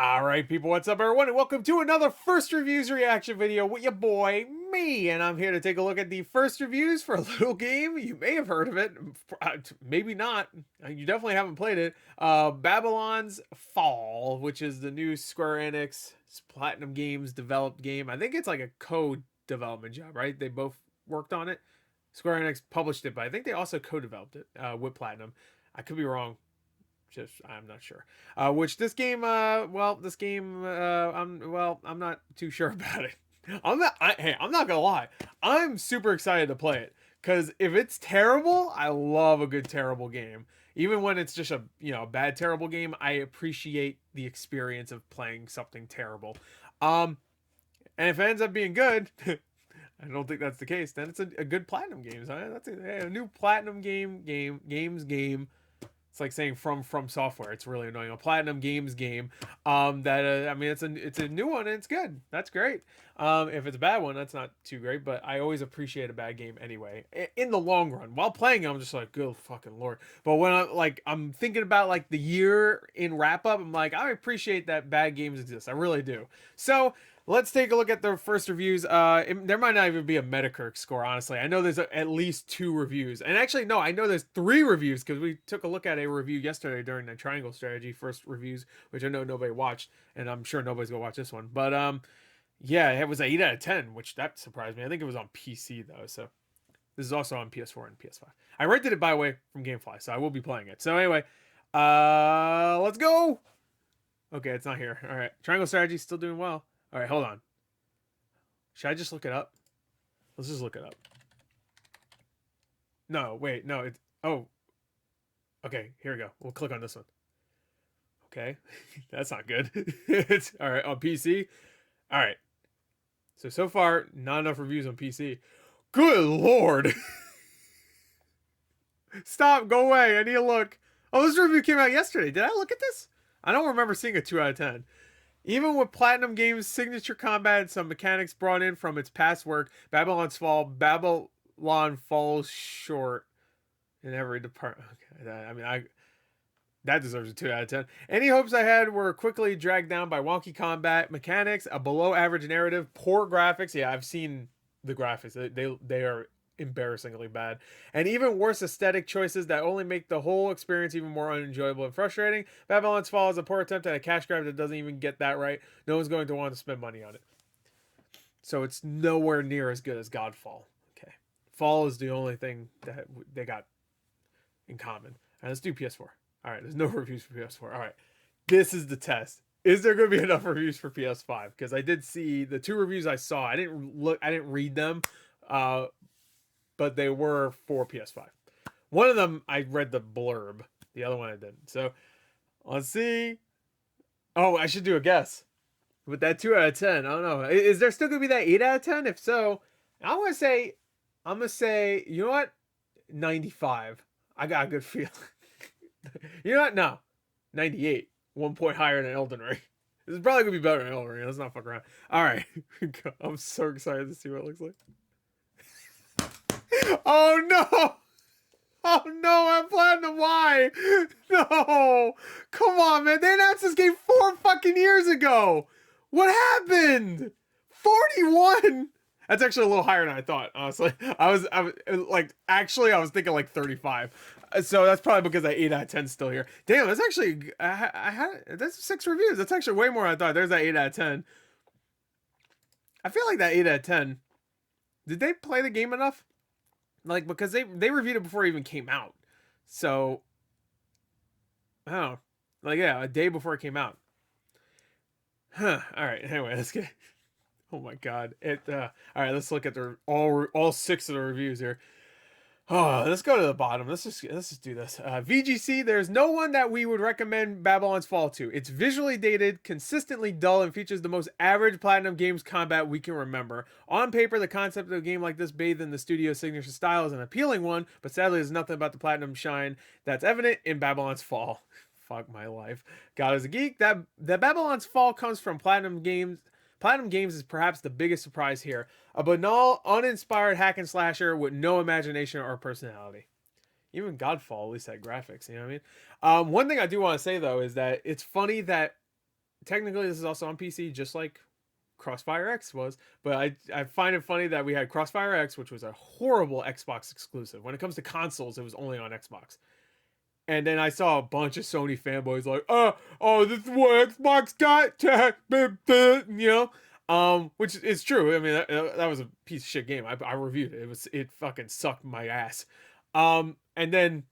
Alright people, what's up everyone, and welcome to another first reviews reaction video with your boy, me, and I'm here to take a look at the first reviews for a little game. You may have heard of it, maybe not, you definitely haven't played it. Babylon's Fall, which is the new Square Enix Platinum Games developed game. I think it's like a co-development job, right? They both worked on it. Square Enix published it, but I think they also co-developed it with Platinum. I could be wrong. I'm not sure. Which this game, I'm not too sure about it. I'm not gonna lie. I'm super excited to play it because if it's terrible, I love a good terrible game. Even when it's just a bad terrible game, I appreciate the experience of playing something terrible. And if it ends up being good, I don't think that's the case. Then it's a good platinum game. So that's a new platinum game. It's like saying from software. It's really annoying. A platinum games game. I mean, it's a new one and it's good. That's great. If it's a bad one, that's not too great. But I always appreciate a bad game anyway. In the long run, while playing, I'm just like, good fucking lord. But when I'm thinking about like the year in wrap up, I'm like, I appreciate that bad games exist. I really do. So let's take a look at the first reviews. There might not even be a Metacritic score, honestly. I know there's at least 2 reviews. And actually, no, I know there's 3 reviews because we took a look at a review yesterday during the Triangle Strategy first reviews, which I know nobody watched, and I'm sure nobody's going to watch this one. But yeah, it was an 8 out of 10, which that surprised me. I think it was on PC, though, so this is also on PS4 and PS5. I rented it, by the way, from Gamefly, so I will be playing it. So anyway, let's go! Okay, it's not here. All right, Triangle Strategy still doing well. All right, hold on. Should I just look it up? Let's just look it up. No, wait, no, it's... Oh. Okay, here we go. We'll click on this one. Okay, that's not good. It's all right on PC. All right. So far, not enough reviews on PC. Good lord. Stop, go away. I need to look. Oh, this review came out yesterday. Did I look at this? I don't remember seeing a 2 out of 10. Even with Platinum Games' signature combat and some mechanics brought in from its past work, Babylon falls short in every department. Okay, that deserves a 2 out of 10. Any hopes I had were quickly dragged down by wonky combat mechanics, a below-average narrative, poor graphics. Yeah, I've seen the graphics. They are embarrassingly bad, and even worse aesthetic choices that only make the whole experience even more unenjoyable and frustrating. Babylon's Fall is a poor attempt at a cash grab that doesn't even get that right. No one's going to want to spend money on it, so it's nowhere near as good as Godfall. Okay, Fall is the only thing that they got in common. All right, let's do PS4. All right, there's no reviews for PS4. All right, this is the test. Is there going to be enough reviews for PS5? Because I did see the 2 reviews I saw. I didn't read them. But they were for PS5. One of them, I read the blurb. The other one I didn't. So, let's see. Oh, I should do a guess. With that 2 out of 10, I don't know. Is there still going to be that 8 out of 10? If so, I'm going to say, you know what? 95. I got a good feeling. You know what? No. 98. 1 point higher than Elden Ring. This is probably going to be better than Elden Ring. Let's not fuck around. All right. I'm so excited to see what it looks like. Oh no! Oh no, I'm Platinum. Why? No! Come on, man. They announced this game 4 fucking years ago. What happened? 41? That's actually a little higher than I thought, honestly. I was thinking like 35. So that's probably because that 8 out of 10 is still here. Damn, that's actually, that's 6 reviews. That's actually way more than I thought. There's that 8 out of 10. I feel like that 8 out of 10. Did they play the game enough? Like, because they reviewed it before it even came out. So, oh, like, yeah, a day before it came out. Huh. All right. Anyway, let's get. Oh my God. All right. Let's look at the all 6 of the reviews here. Oh, let's go to the bottom. Let's just do this. VGC, there's no one that we would recommend Babylon's Fall to. It's visually dated, consistently dull, and features the most average Platinum Games combat we can remember. On paper, the concept of a game like this bathed in the studio's signature style is an appealing one, but sadly there's nothing about the Platinum shine that's evident in Babylon's Fall. Fuck my life. God is a geek. That Babylon's Fall comes from Platinum Games. Platinum Games is perhaps the biggest surprise here. A banal, uninspired hack and slasher with no imagination or personality. Even Godfall at least had graphics, you know what I mean? One thing I do want to say, though, is that it's funny that technically this is also on PC, just like Crossfire X was, but I find it funny that we had Crossfire X, which was a horrible Xbox exclusive. When it comes to consoles, it was only on Xbox. And then I saw a bunch of Sony fanboys like, oh, this is what Xbox got, you know, which is true. I mean, that was a piece of shit game. I reviewed it. It fucking sucked my ass. And then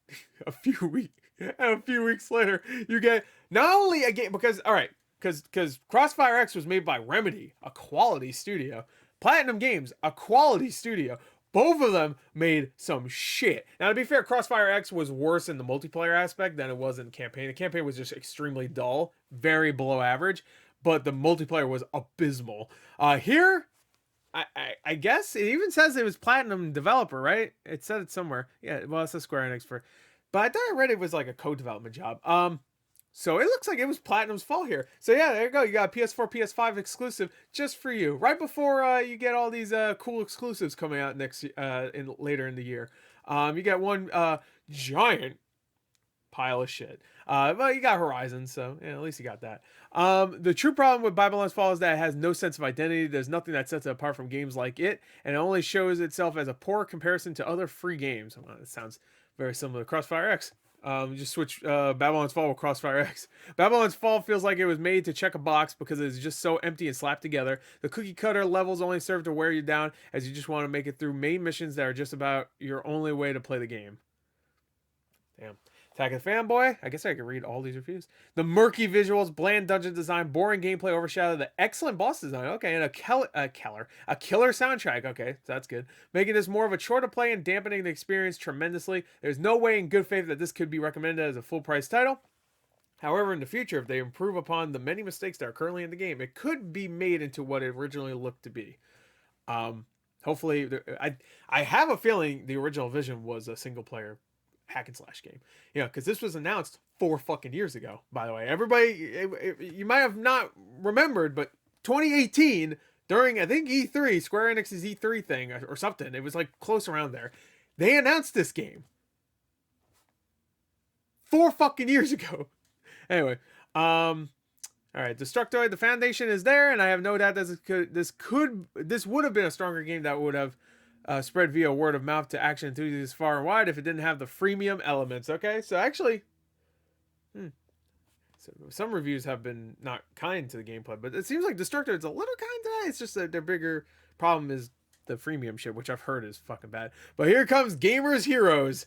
a few weeks later, you get not only a game because all right, because Crossfire X was made by Remedy, a quality studio, Platinum Games, a quality studio. Both of them made some shit. Now, to be fair, Crossfire X was worse in the multiplayer aspect than it was in the campaign. The campaign was just extremely dull, very below average, but the multiplayer was abysmal. Here, I guess it even says it was Platinum developer, right? It said it somewhere. Yeah, well, it's a Square Enix for, but I thought I read it was like a co-development job. So it looks like it was Platinum's fault here. So yeah, there you go. You got a PS4, PS5 exclusive just for you, right before you get all these cool exclusives coming out later in the year. You get one giant pile of shit. Well, you got Horizon, so yeah, at least you got that. The true problem with Babylon's Fall is that it has no sense of identity. There's nothing that sets it apart from games like it, and it only shows itself as a poor comparison to other free games. Well, it sounds very similar to Crossfire X. Just switch Babylon's Fall with Crossfire X. Babylon's Fall feels like it was made to check a box because it's just so empty and slapped together. The cookie cutter levels only serve to wear you down as you just want to make it through main missions that are just about your only way to play the game. Damn. Attack of the Fanboy. I guess I could read all these reviews. The murky visuals, bland dungeon design, boring gameplay overshadow the excellent boss design. Okay, and a killer soundtrack. Okay, so that's good. Making this more of a chore to play and dampening the experience tremendously. There's no way in good faith that this could be recommended as a full price title. However, in the future, if they improve upon the many mistakes that are currently in the game, it could be made into what it originally looked to be. Hopefully, I have a feeling the original vision was a single player hack and slash game, because this was announced 4 fucking years ago, by the way. Everybody, you might have not remembered, but 2018, during I think E3, Square Enix's E3 thing or something, it was like close around there, they announced this game 4 fucking years ago. Anyway, all right, Destructoid, the foundation is there, and I have no doubt that this would have been a stronger game that would have spread via word of mouth to action enthusiasts far and wide if it didn't have the freemium elements. Okay, so actually, so some reviews have been not kind to the gameplay, but it seems like Destructoid's a little kind to that. It's just that their bigger problem is the freemium shit, which I've heard is fucking bad. But here comes Gamers Heroes.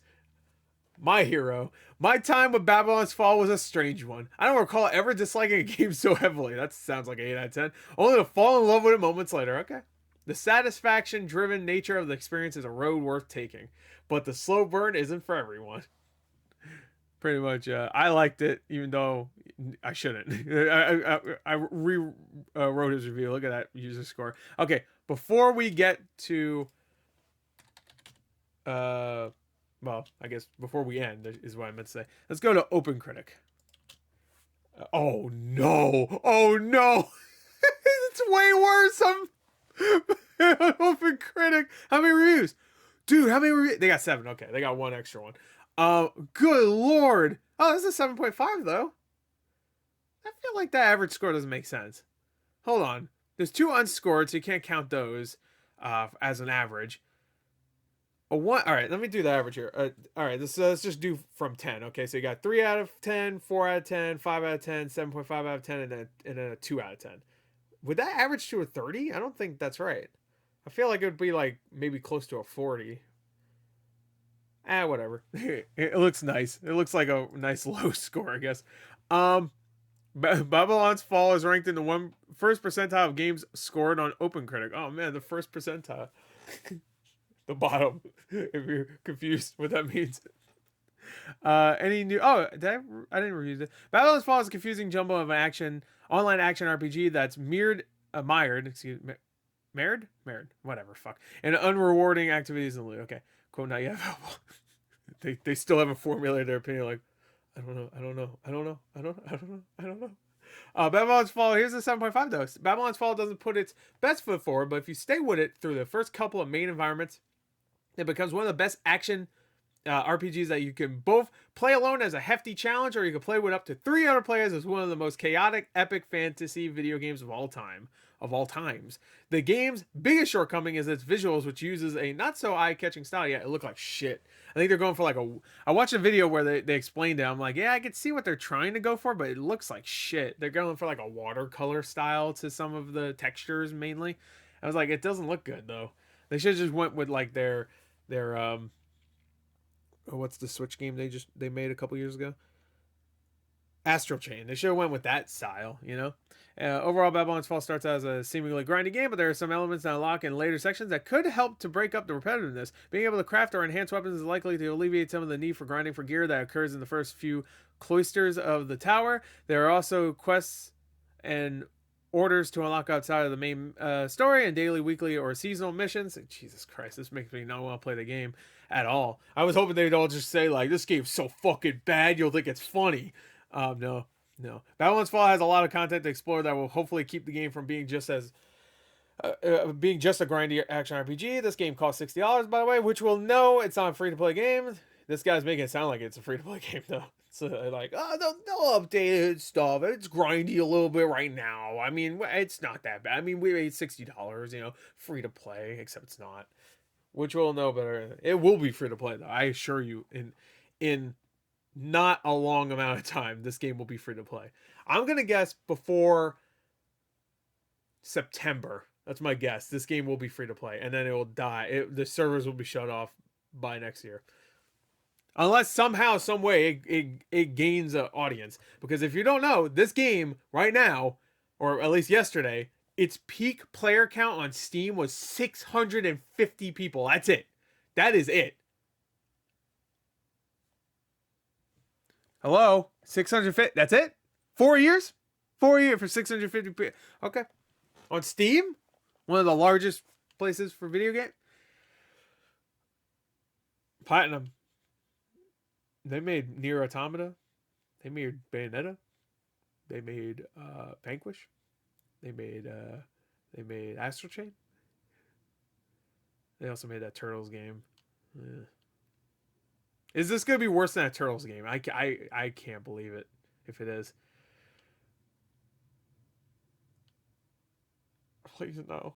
My hero. My time with Babylon's Fall was a strange one. I don't recall ever disliking a game so heavily. That sounds like an 8 out of 10. Only to fall in love with it moments later. Okay. The satisfaction-driven nature of the experience is a road worth taking, but the slow burn isn't for everyone. Pretty much, I liked it, even though I shouldn't. I wrote his review. Look at that user score. Okay, before we get to, well, I guess before we end is what I meant to say. Let's go to OpenCritic. Oh no! Oh no! It's way worse. OpenCritic. How many reviews? Dude, how many reviews? They got 7. Okay, they got 1 extra one. Good lord. Oh, this is a 7.5 though. I feel like that average score doesn't make sense. Hold on. There's 2 unscored, so you can't count those as an average. A 1. All right, let me do the average here. All right, let's just do from 10. Okay, so you got 3 out of 10, 4 out of 10, 5 out of 10, 7.5 out of 10, and then a 2 out of 10. Would that average to a 30? I don't think that's right. I feel like it would be like maybe close to a 40. Whatever. It looks nice. It looks like a nice low score, I guess. Babylon's Fall is ranked in the first percentile of games scored on OpenCritic. Oh man, the first percentile. The bottom, if you're confused what that means. Any new? Oh, I didn't review this. Babylon's Fall is a confusing jumble of an online action RPG that's mired, whatever, fuck, and unrewarding activities in the loot. Okay, quote not yet available. They still haven't formulated their opinion. Like, I don't know. Babylon's Fall. Here's a 7.5 though. Babylon's Fall doesn't put its best foot forward, but if you stay with it through the first couple of main environments, it becomes one of the best action RPGs that you can both play alone as a hefty challenge, or you can play with up to 300 players as one of the most chaotic, epic fantasy video games of all time. Of all times, the game's biggest shortcoming is its visuals, which uses a not so eye-catching style. Yeah, it looked like shit. I think they're going for like a. I watched a video where they explained it. I'm like, yeah, I could see what they're trying to go for, but it looks like shit. They're going for like a watercolor style to some of the textures mainly. I was like, it doesn't look good though. They should have just went with like their what's the Switch game they made a couple years ago? Astral Chain. They should have went with that style, you know. Overall, Babylon's Fall starts out as a seemingly grindy game, but there are some elements that unlock in later sections that could help to break up the repetitiveness. Being able to craft or enhance weapons is likely to alleviate some of the need for grinding for gear that occurs in the first few cloisters of the tower. There are also quests and orders to unlock outside of the main story and daily, weekly, or seasonal missions. Jesus Christ, this makes me not want to play the game at all. I was hoping they'd all just say like, this game's so fucking bad you'll think it's funny. No. Babylon's Fall has a lot of content to explore that will hopefully keep the game from being just a grindy action RPG. This game costs $60, by the way, which we'll know it's not a free-to-play game. This guy's making it sound like it's a free-to-play game, though. So like, oh, they'll update stuff. It's grindy a little bit right now. I mean, it's not that bad. I mean, we paid $60, you know, free-to-play, except it's not. Which we'll know better. It will be free-to-play, though. I assure you, in not a long amount of time, this game will be free to play. I'm gonna guess before September. That's my guess. This game will be free to play, and then it will die. The servers will be shut off by next year, unless somehow, some way, it gains an audience. Because if you don't know, this game right now, or at least yesterday, its peak player count on Steam was 650 people. That's it. That is it. Hello, 650. That's it. 4 years. 4 years for 650. Okay, on Steam, one of the largest places for video game. Platinum. They made Nier Automata. They made Bayonetta. They made Vanquish. They made Astral Chain. They also made that Turtles game. Yeah. Is this going to be worse than a Turtles game? I can't believe it if it is. Please no.